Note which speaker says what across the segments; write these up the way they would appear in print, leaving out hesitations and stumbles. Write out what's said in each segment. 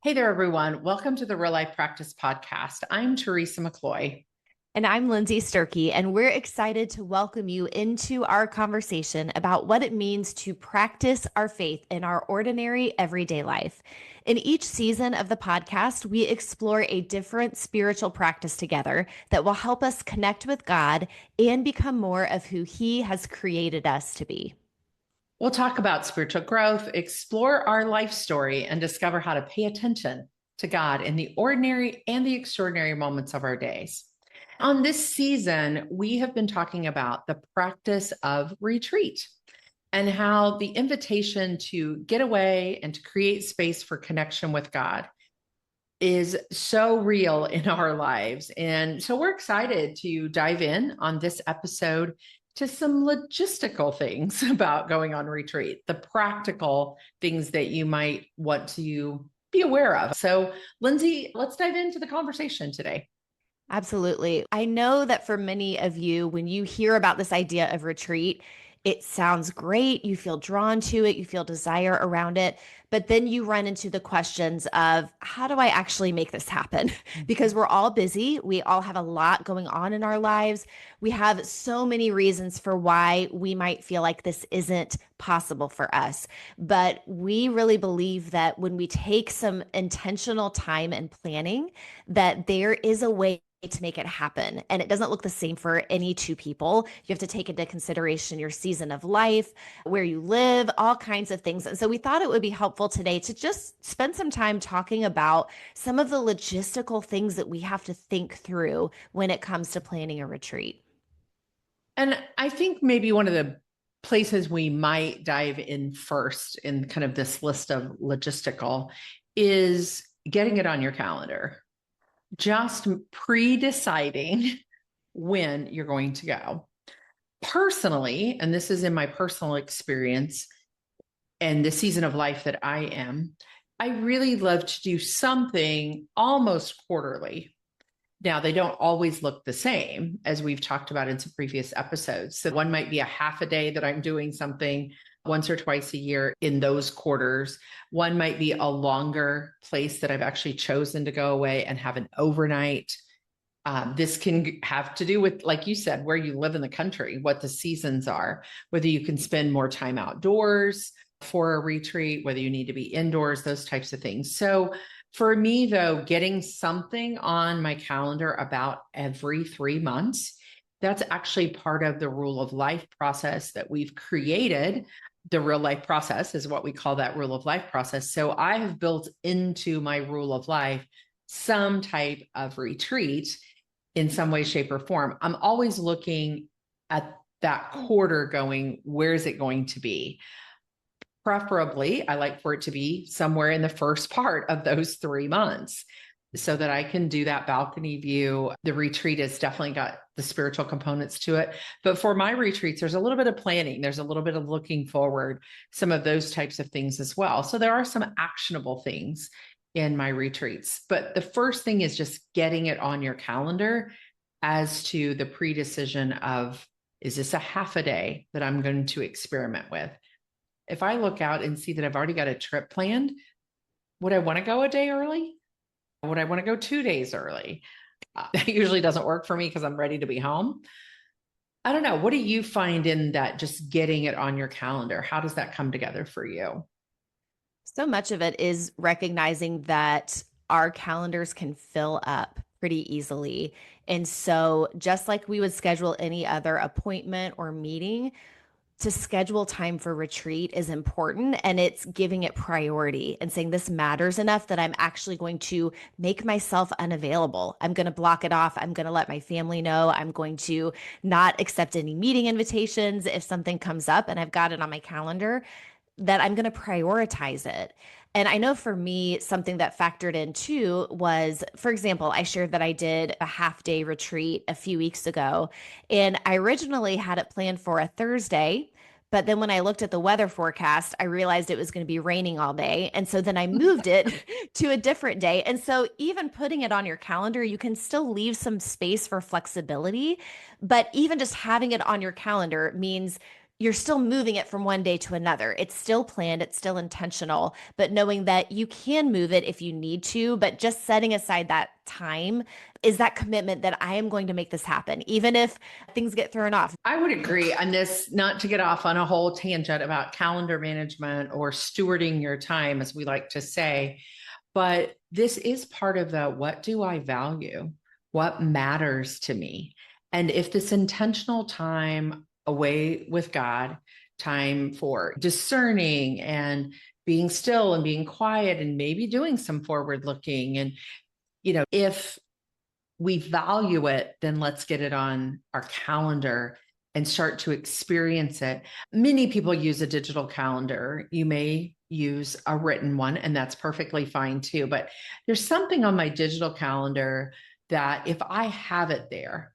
Speaker 1: Hey there, everyone. Welcome to the Real Life Practice Podcast. I'm Teresa McCloy.
Speaker 2: And I'm Lindsay Sturkey, and we're excited to welcome you into our conversation about what it means to practice our faith in our ordinary everyday life. In each season of the podcast, we explore a different spiritual practice together that will help us connect with God and become more of who He has created us to be.
Speaker 1: We'll talk about spiritual growth, explore our life story, and discover how to pay attention to God in the ordinary and the extraordinary moments of our days. On this season, we have been talking about the practice of retreat and how the invitation to get away and to create space for connection with God is so real in our lives. And so we're excited to dive in on this episode to some logistical things about going on retreat, the practical things that you might want to be aware of. So, Lindsay, let's dive into the conversation today.
Speaker 2: Absolutely. I know that for many of you, when you hear about this idea of retreat, it sounds great. You feel drawn to it, you feel desire around it. But then you run into the questions of how do I actually make this happen? Because we're all busy. We all have a lot going on in our lives. We have so many reasons for why we might feel like this isn't possible for us. But we really believe that when we take some intentional time and planning, that there is a way to make it happen. And it doesn't look the same for any two people. You have to take into consideration your season of life, where you live, all kinds of things. And so we thought it would be helpful today to just spend some time talking about some of the logistical things that we have to think through when it comes to planning a retreat.
Speaker 1: And I think maybe one of the places we might dive in first in kind of this list of logistical is getting it on your calendar, just pre-deciding when you're going to go. Personally, and this is in my personal experience and the season of life that I really love to do something almost quarterly. Now, they don't always look the same, as we've talked about in some previous episodes. So one might be a half a day that I'm doing something once or twice a year in those quarters. One might be a longer place that I've actually chosen to go away and have an overnight. This can have to do with, like you said, where you live in the country, what the seasons are, whether you can spend more time outdoors for a retreat, whether you need to be indoors, those types of things. So for me, though, getting something on my calendar about every 3 months, that's actually part of the rule of life process that we've created. The real life process is what we call that rule of life process. So I have built into my rule of life some type of retreat in some way, shape, or form. I'm always looking at that quarter going, where is it going to be? Preferably, I like for it to be somewhere in the first part of those 3 months so that I can do that balcony view. The retreat has definitely got the spiritual components to it. But for my retreats, there's a little bit of planning. There's a little bit of looking forward, some of those types of things as well. So there are some actionable things in my retreats. But the first thing is just getting it on your calendar as to the pre-decision of, is this a half a day that I'm going to experiment with? If I look out and see that I've already got a trip planned, would I want to go a day early? Would I want to go 2 days early? That usually doesn't work for me because I'm ready to be home. I don't know. What do you find in that, just getting it on your calendar? How does that come together for you?
Speaker 2: So much of it is recognizing that our calendars can fill up pretty easily. And so, just like we would schedule any other appointment or meeting, to schedule time for retreat is important, and it's giving it priority and saying this matters enough that I'm actually going to make myself unavailable. I'm going to block it off. I'm going to let my family know. I'm going to not accept any meeting invitations if something comes up and I've got it on my calendar, that I'm going to prioritize it. And I know for me, something that factored in too was, for example, I shared that I did a half day retreat a few weeks ago, and I originally had it planned for a Thursday. But then when I looked at the weather forecast, I realized it was going to be raining all day. And so then I moved it to a different day. And so even putting it on your calendar, you can still leave some space for flexibility. But even just having it on your calendar means you're still moving it from one day to another. It's still planned, it's still intentional, but knowing that you can move it if you need to, but just setting aside that time is that commitment that I am going to make this happen, even if things get thrown off.
Speaker 1: I would agree on this, not to get off on a whole tangent about calendar management or stewarding your time, as we like to say, but this is part of the what do I value? What matters to me? And if this intentional time away with God, time for discerning and being still and being quiet and maybe doing some forward looking, and if we value it, then let's get it on our calendar and start to experience it. Many people use a digital calendar. You may use a written one, and that's perfectly fine too. But there's something on my digital calendar that if I have it there,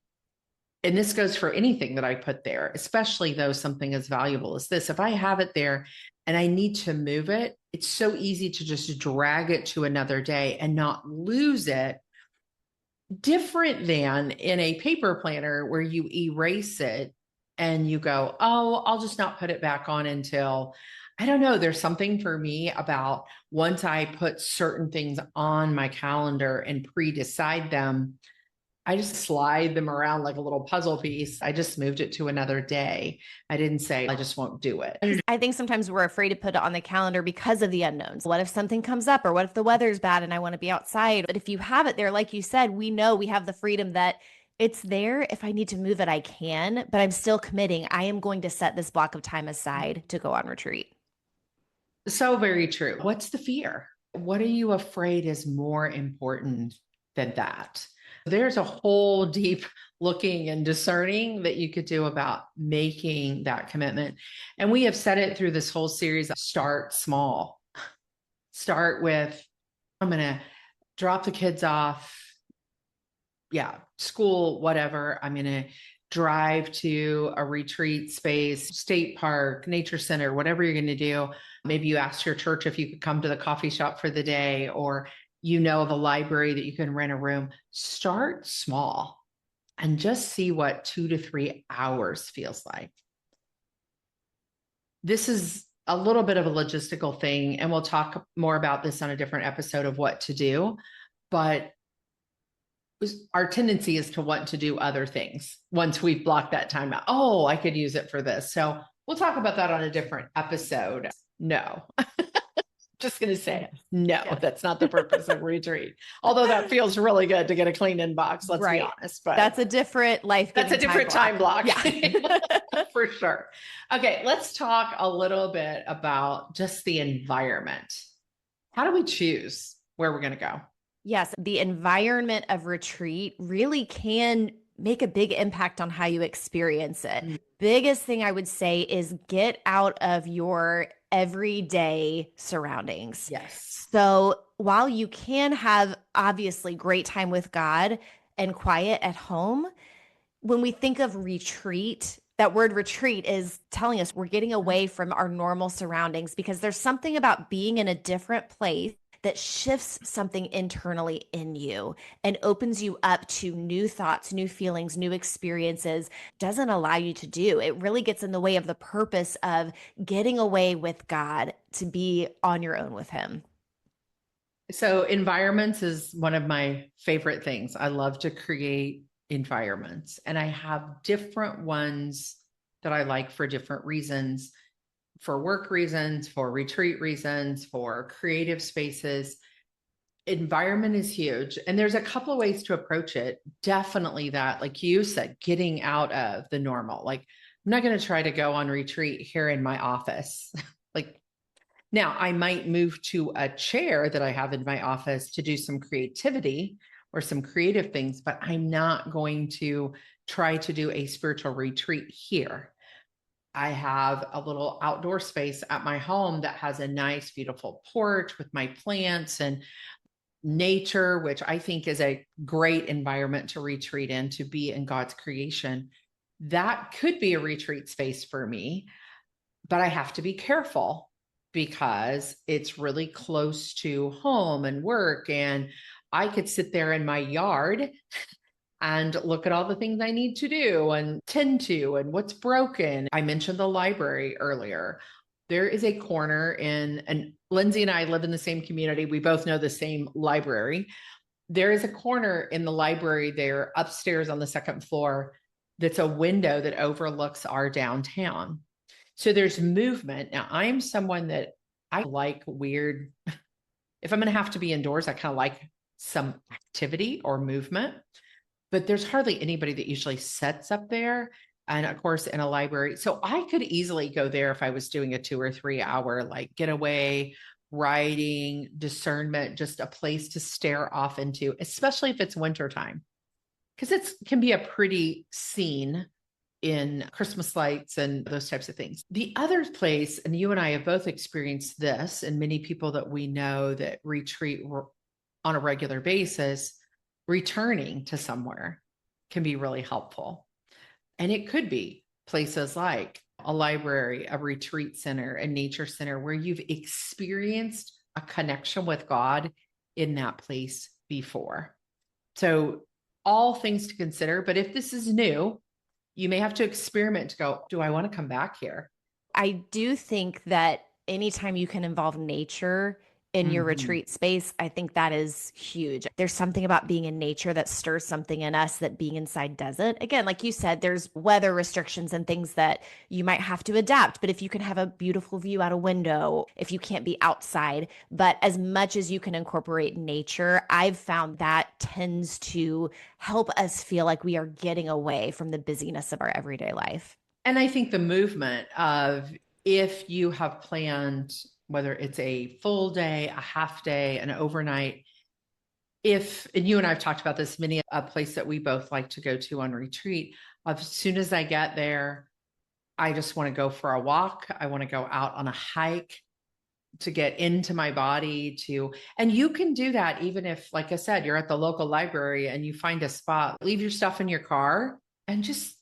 Speaker 1: and this goes for anything that I put there, especially though something as valuable as this, if I have it there and I need to move it, it's so easy to just drag it to another day and not lose it. Different than in a paper planner where you erase it and you go, oh, I'll just not put it back on until, I don't know. There's something for me about once I put certain things on my calendar and pre-decide them, I just slide them around like a little puzzle piece. I just moved it to another day. I didn't say I just won't do it.
Speaker 2: I think sometimes we're afraid to put it on the calendar because of the unknowns. What if something comes up, or what if the weather's bad and I want to be outside? But if you have it there, like you said, we know we have the freedom that it's there. If I need to move it, I can, but I'm still committing. I am going to set this block of time aside to go on retreat.
Speaker 1: So very true. What's the fear? What are you afraid is more important than that? There's a whole deep looking and discerning that you could do about making that commitment. And we have said it through this whole series, start small. Start with, I'm going to drop the kids off. Yeah, school, whatever. I'm going to drive to a retreat space, state park, nature center, whatever you're going to do. Maybe you ask your church if you could come to the coffee shop for the day, or of a library that you can rent a room. Start small and just see what 2 to 3 hours feels like. This is a little bit of a logistical thing, and we'll talk more about this on a different episode of what to do. But our tendency is to want to do other things once we've blocked that time out. Oh, I could use it for this. So we'll talk about that on a different episode. No. Just going to say, no, that's not the purpose of retreat. Although that feels really good to get a clean inbox, let's be honest. But
Speaker 2: that's a different life.
Speaker 1: That's a different time block.
Speaker 2: Yeah.
Speaker 1: For sure. Okay, let's talk a little bit about just the environment. How do we choose where we're going to go?
Speaker 2: Yes, the environment of retreat really can make a big impact on how you experience it. Mm-hmm. Biggest thing I would say is get out of your everyday surroundings.
Speaker 1: Yes.
Speaker 2: So while you can have obviously great time with God and quiet at home, when we think of retreat, that word retreat is telling us we're getting away from our normal surroundings, because there's something about being in a different place that shifts something internally in you and opens you up to new thoughts, new feelings, new experiences. Doesn't allow you to do. It really gets in the way of the purpose of getting away with God, to be on your own with him.
Speaker 1: So environments is one of my favorite things. I love to create environments, and I have different ones that I like for different reasons. For work reasons, for retreat reasons, for creative spaces. Environment is huge. And there's a couple of ways to approach it. Definitely that, like you said, getting out of the normal. Like, I'm not going to try to go on retreat here in my office. Like, now I might move to a chair that I have in my office to do some creativity or some creative things, but I'm not going to try to do a spiritual retreat here. I have a little outdoor space at my home that has a nice, beautiful porch with my plants and nature, which I think is a great environment to retreat in, to be in God's creation. That could be a retreat space for me, but I have to be careful because it's really close to home and work. And I could sit there in my yard and look at all the things I need to do and tend to and what's broken. I mentioned the library earlier. There is a corner and Lindsay and I live in the same community. We both know the same library. There is a corner in the library there upstairs on the second floor that's a window that overlooks our downtown. So there's movement. Now, I'm someone that I like weird. If I'm going to have to be indoors, I kind of like some activity or movement, but there's hardly anybody that usually sets up there. And of course, in a library. So I could easily go there if I was doing a 2 or 3 hour like getaway, writing, discernment, just a place to stare off into, especially if it's wintertime, because it can be a pretty scene in Christmas lights and those types of things. The other place, and you and I have both experienced this, and many people that we know that retreat on a regular basis, returning to somewhere can be really helpful. And it could be places like a library, a retreat center, a nature center, where you've experienced a connection with God in that place before. So all things to consider. But if this is new, you may have to experiment to go, do I want to come back here?
Speaker 2: I do think that anytime you can involve nature in your retreat space, I think that is huge. There's something about being in nature that stirs something in us that being inside doesn't. Again, like you said, there's weather restrictions and things that you might have to adapt. But if you can have a beautiful view out a window, if you can't be outside, but as much as you can incorporate nature, I've found that tends to help us feel like we are getting away from the busyness of our everyday life.
Speaker 1: And I think the movement of if you have planned, whether it's a full day, a half day, an overnight, and you and I've talked about this, many a place that we both like to go to on retreat, as soon as I get there, I just want to go for a walk. I want to go out on a hike to get into my body and you can do that even if, like I said, you're at the local library and you find a spot, leave your stuff in your car and just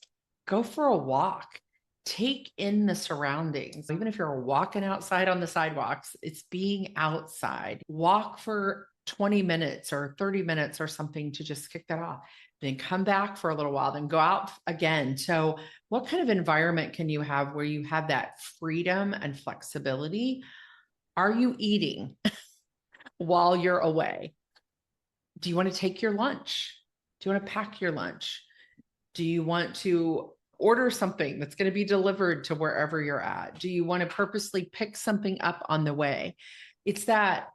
Speaker 1: go for a walk. Take in the surroundings. Even if you're walking outside on the sidewalks, it's being outside. Walk for 20 minutes or 30 minutes or something to just kick that off. Then come back for a little while, then go out again. So what kind of environment can you have where you have that freedom and flexibility? Are you eating while you're away? Do you want to take your lunch? Do you want to pack your lunch? Do you want to order something that's going to be delivered to wherever you're at? Do you want to purposely pick something up on the way? It's that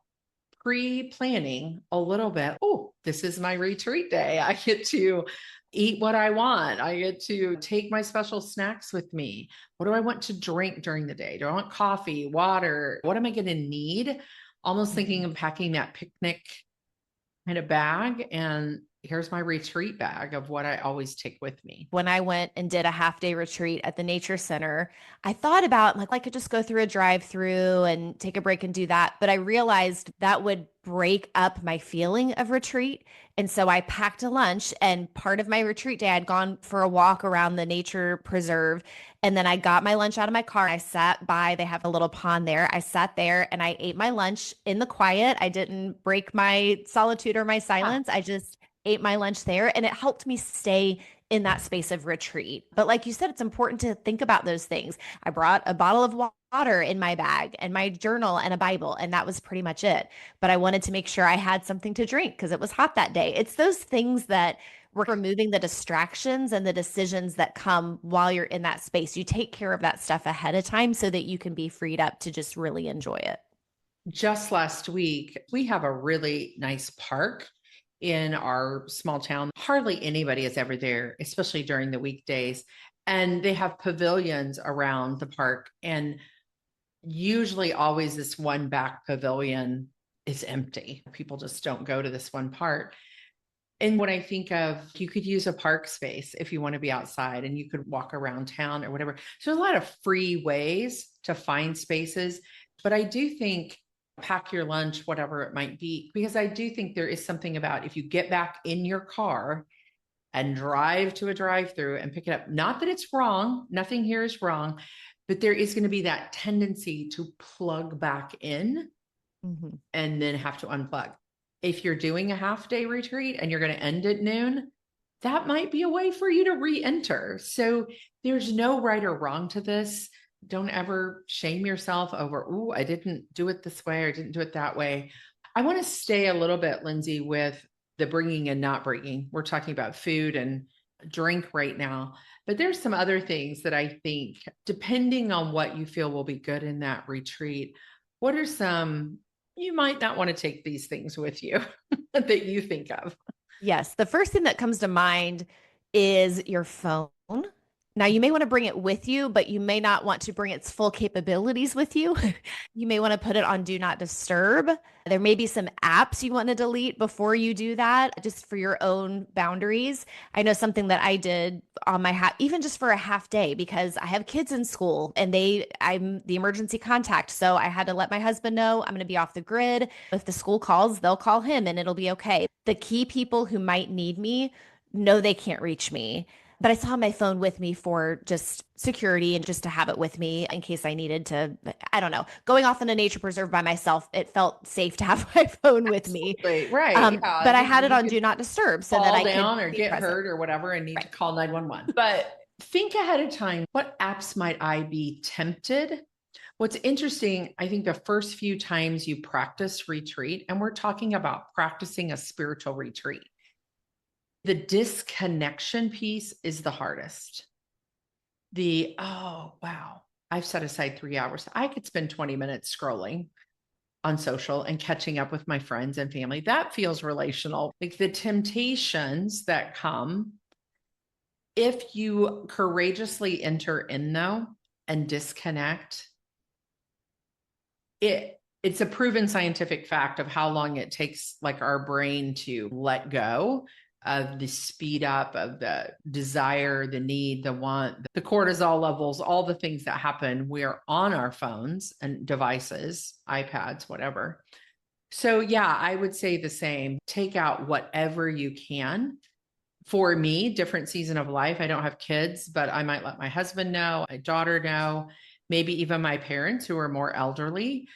Speaker 1: pre-planning a little bit. Oh, this is my retreat day. I get to eat what I want. I get to take my special snacks with me. What do I want to drink during the day? Do I want coffee, water? What am I going to need? Almost thinking of packing that picnic kind of bag. And here's my retreat bag of what I always take with me.
Speaker 2: When I went and did a half day retreat at the nature center, I thought about like I could just go through a drive through and take a break and do that. But I realized that would break up my feeling of retreat. And so I packed a lunch, and part of my retreat day, I'd gone for a walk around the nature preserve. And then I got my lunch out of my car. I sat by, they have a little pond there. I sat there and I ate my lunch in the quiet. I didn't break my solitude or my silence. I just ate my lunch there, and it helped me stay in that space of retreat. But like you said, it's important to think about those things. I brought a bottle of water in my bag and my journal and a Bible, and that was pretty much it. But I wanted to make sure I had something to drink because it was hot that day. It's those things that we're removing the distractions and the decisions that come while you're in that space. You take care of that stuff ahead of time so that you can be freed up to just really enjoy it.
Speaker 1: Just last week, we have a really nice park in our small town. Hardly anybody is ever there, especially during the weekdays. And they have pavilions around the park. And usually always this one back pavilion is empty. People just don't go to this one part. And when I think of, you could use a park space if you want to be outside and you could walk around town or whatever. So there's a lot of free ways to find spaces. But I do think pack your lunch, whatever it might be, because I do think there is something about if you get back in your car and drive to a drive-through and pick it up, not that it's wrong, nothing here is wrong, but there is going to be that tendency to plug back in and then have to unplug. If you're doing a half day retreat and you're going to end at noon, that might be a way for you to re-enter. So there's no right or wrong to this. Don't ever shame yourself over, "Ooh, I didn't do it this way or I didn't do it that way." I want to stay a little bit, Lindsay, with the bringing and not bringing. We're talking about food and drink right now, but there's some other things that I think, depending on what you feel will be good in that retreat, what are some, you might not want to take these things with you that you think of?
Speaker 2: Yes. The first thing that comes to mind is your phone. Now, you may want to bring it with you, but you may not want to bring its full capabilities with you. You may want to put it on do not disturb. There may be some apps you want to delete before you do that, just for your own boundaries. I know something that I did on my even just for a half day, because I have kids in school and I'm the emergency contact. So I had to let my husband know I'm going to be off the grid. If the school calls, they'll call him and it'll be okay. The key people who might need me know they can't reach me. But I still have my phone with me for just security and just to have it with me in case I needed to, I don't know, going off in a nature preserve by myself, it felt safe to have my phone with me.
Speaker 1: Absolutely. Right. Yeah.
Speaker 2: But I had it
Speaker 1: You
Speaker 2: on
Speaker 1: could
Speaker 2: do not disturb so that
Speaker 1: fall
Speaker 2: I could
Speaker 1: down or
Speaker 2: be
Speaker 1: get
Speaker 2: present.
Speaker 1: hurt or whatever and need
Speaker 2: Right.
Speaker 1: to call 911. But think ahead of time. What apps might I be tempted? What's interesting, I think the first few times you practice retreat, and we're talking about practicing a spiritual retreat, the disconnection piece is the hardest. Oh, wow, I've set aside 3 hours. I could spend 20 minutes scrolling on social and catching up with my friends and family. That feels relational. Like the temptations that come, if you courageously enter in though and disconnect, it's a proven scientific fact of how long it takes, like, our brain to let go of the speed up of the desire, the need, the want, the cortisol levels, all the things that happen. We're on our phones and devices, iPads, whatever. So yeah, I would say the same. Take out whatever you can. For me, different season of life. I don't have kids, but I might let my husband know, my daughter know, maybe even my parents who are more elderly,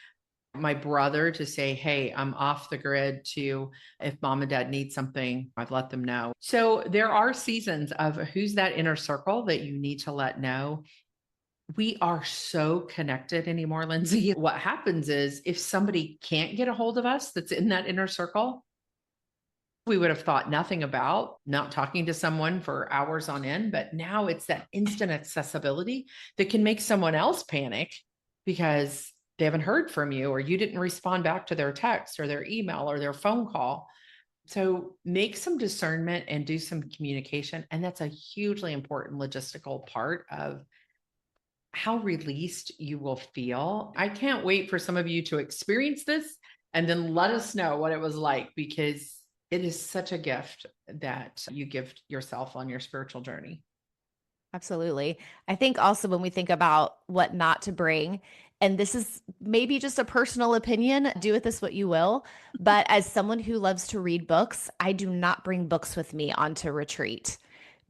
Speaker 1: my brother, to say, "Hey, I'm off the grid," to, if mom and dad need something, I've let them know. So there are seasons of who's that inner circle that you need to let know. We are so connected anymore, Lindsay. What happens is if somebody can't get a hold of us that's in that inner circle, we would have thought nothing about not talking to someone for hours on end. But now it's that instant accessibility that can make someone else panic because they haven't heard from you, or you didn't respond back to their text or their email or their phone call. So make some discernment and do some communication. And that's a hugely important logistical part of how released you will feel. I can't wait for some of you to experience this and then let us know what it was like, because it is such a gift that you give yourself on your spiritual journey.
Speaker 2: Absolutely. I think also when we think about what not to bring, and this is maybe just a personal opinion, do with this what you will, but as someone who loves to read books, I do not bring books with me onto retreat,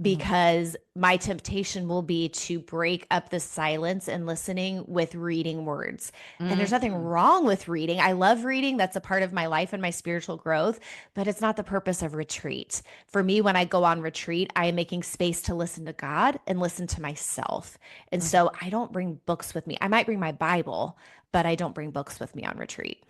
Speaker 2: because my temptation will be to break up the silence and listening with reading words. And there's nothing wrong with reading. I love reading. That's a part of my life and my spiritual growth, but it's not the purpose of retreat. For me, when I go on retreat, I am making space to listen to God and listen to myself. And so I don't bring books with me. I might bring my Bible, but I don't bring books with me on retreat.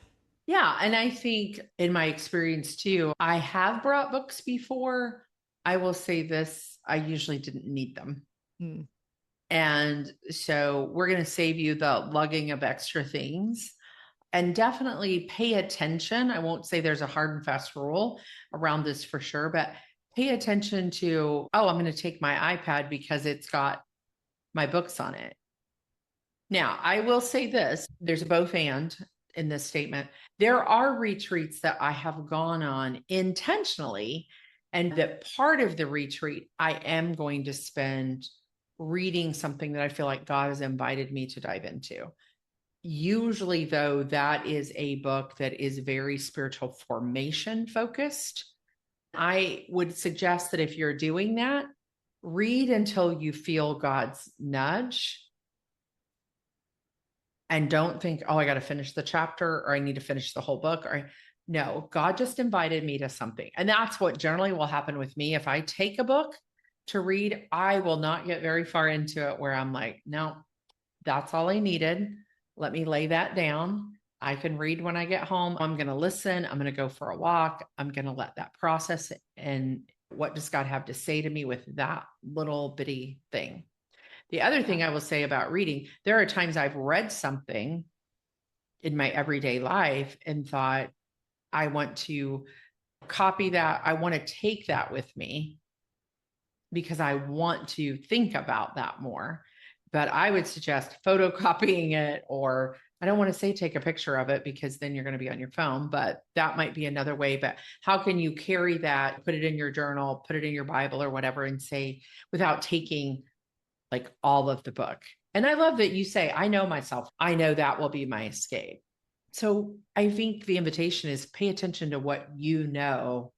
Speaker 1: Yeah. And I think in my experience too, I have brought books before. I will say this, I usually didn't need them.
Speaker 2: Mm.
Speaker 1: And so we're going to save you the lugging of extra things, and definitely pay attention. I won't say there's a hard and fast rule around this for sure, but pay attention to, oh, I'm going to take my iPad because it's got my books on it. Now, I will say this, there's a both and in this statement. There are retreats that I have gone on intentionally, and that part of the retreat, I am going to spend reading something that I feel like God has invited me to dive into. Usually, though, that is a book that is very spiritual formation focused. I would suggest that if you're doing that, read until you feel God's nudge, and don't think, "Oh, I got to finish the chapter," or "I need to finish the whole book," or no, God just invited me to something. And that's what generally will happen with me. If I take a book to read, I will not get very far into it where I'm like, no, that's all I needed. Let me lay that down. I can read when I get home. I'm going to listen. I'm going to go for a walk. I'm going to let that process. And what does God have to say to me with that little bitty thing? The other thing I will say about reading, there are times I've read something in my everyday life and thought, I want to copy that. I want to take that with me because I want to think about that more. But I would suggest photocopying it, or I don't want to say take a picture of it because then you're going to be on your phone, but that might be another way. But how can you carry that, put it in your journal, put it in your Bible or whatever, and say, without taking like all of the book? And I love that you say, I know myself. I know that will be my escape. So I think the invitation is pay attention to what you know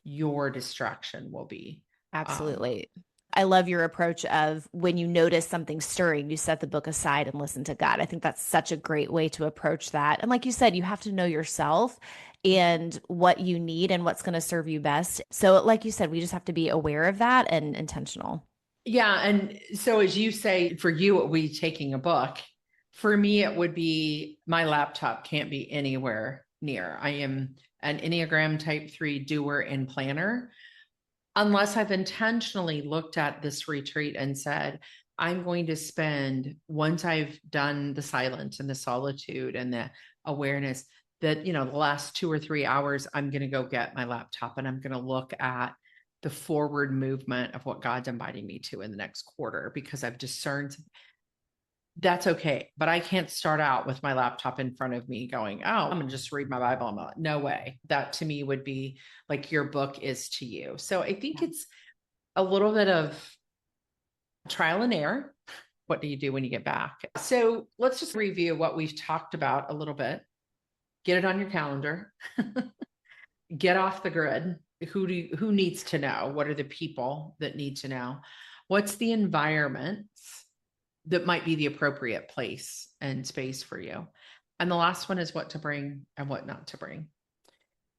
Speaker 1: your distraction will be.
Speaker 2: Absolutely. I love your approach of when you notice something stirring, you set the book aside and listen to God. I think that's such a great way to approach that. And like you said, you have to know yourself and what you need and what's going to serve you best. So, like you said, we just have to be aware of that and intentional.
Speaker 1: Yeah. And so, as you say, for you, it would be taking a book. For me, it would be my laptop can't be anywhere near. I am an Enneagram type 3 doer and planner. Unless I've intentionally looked at this retreat and said, I'm going to spend, once I've done the silence and the solitude and the awareness, that, the last 2 or 3 hours, I'm going to go get my laptop and I'm going to look at the forward movement of what God's inviting me to in the next quarter, because I've discerned that's okay. But I can't start out with my laptop in front of me going, oh, I'm going to just read my Bible. I'm like, no way. That to me would be like your book is to you. So I think it's a little bit of trial and error. What do you do when you get back? So let's just review what we've talked about a little bit. Get it on your calendar. Get off the grid. Who needs to know? What are the people that need to know? What's the environment that might be the appropriate place and space for you? And the last one is what to bring and what not to bring.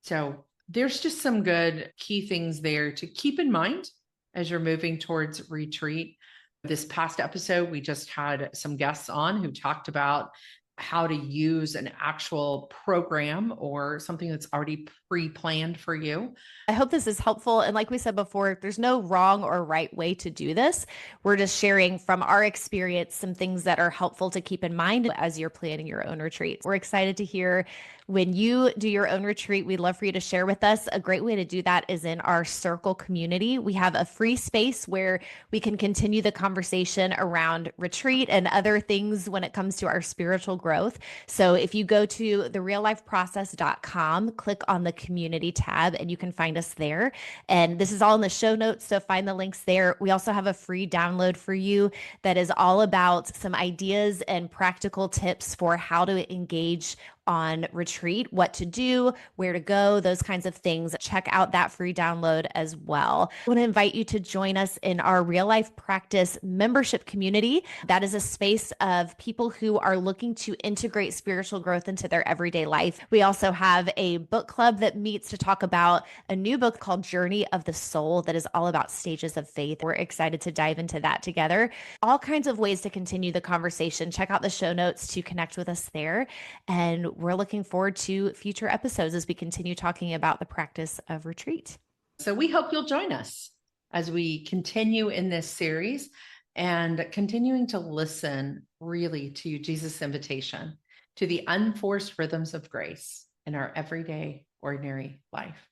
Speaker 1: So there's just some good key things there to keep in mind as you're moving towards retreat. This past episode, we just had some guests on who talked about how to use an actual program or something that's already pre-planned for you.
Speaker 2: I hope this is helpful. And like we said before, there's no wrong or right way to do this. We're just sharing from our experience some things that are helpful to keep in mind as you're planning your own retreat. We're excited to hear when you do your own retreat. We'd love for you to share with us. A great way to do that is in our circle community. We have a free space where we can continue the conversation around retreat and other things when it comes to our spiritual growth. So if you go to thereallifeprocess.com, click on the community tab and you can find us there. And this is all in the show notes, so find the links there. We also have a free download for you that is all about some ideas and practical tips for how to engage on retreat, what to do, where to go, those kinds of things. Check out that free download as well. I want to invite you to join us in our Real Life Practice membership community. That is a space of people who are looking to integrate spiritual growth into their everyday life. We also have a book club that meets to talk about a new book called Journey of the Soul that is all about stages of faith. We're excited to dive into that together. All kinds of ways to continue the conversation. Check out the show notes to connect with us there. And we're looking forward to future episodes as we continue talking about the practice of retreat.
Speaker 1: So we hope you'll join us as we continue in this series and continuing to listen really to Jesus' invitation to the unforced rhythms of grace in our everyday, ordinary life.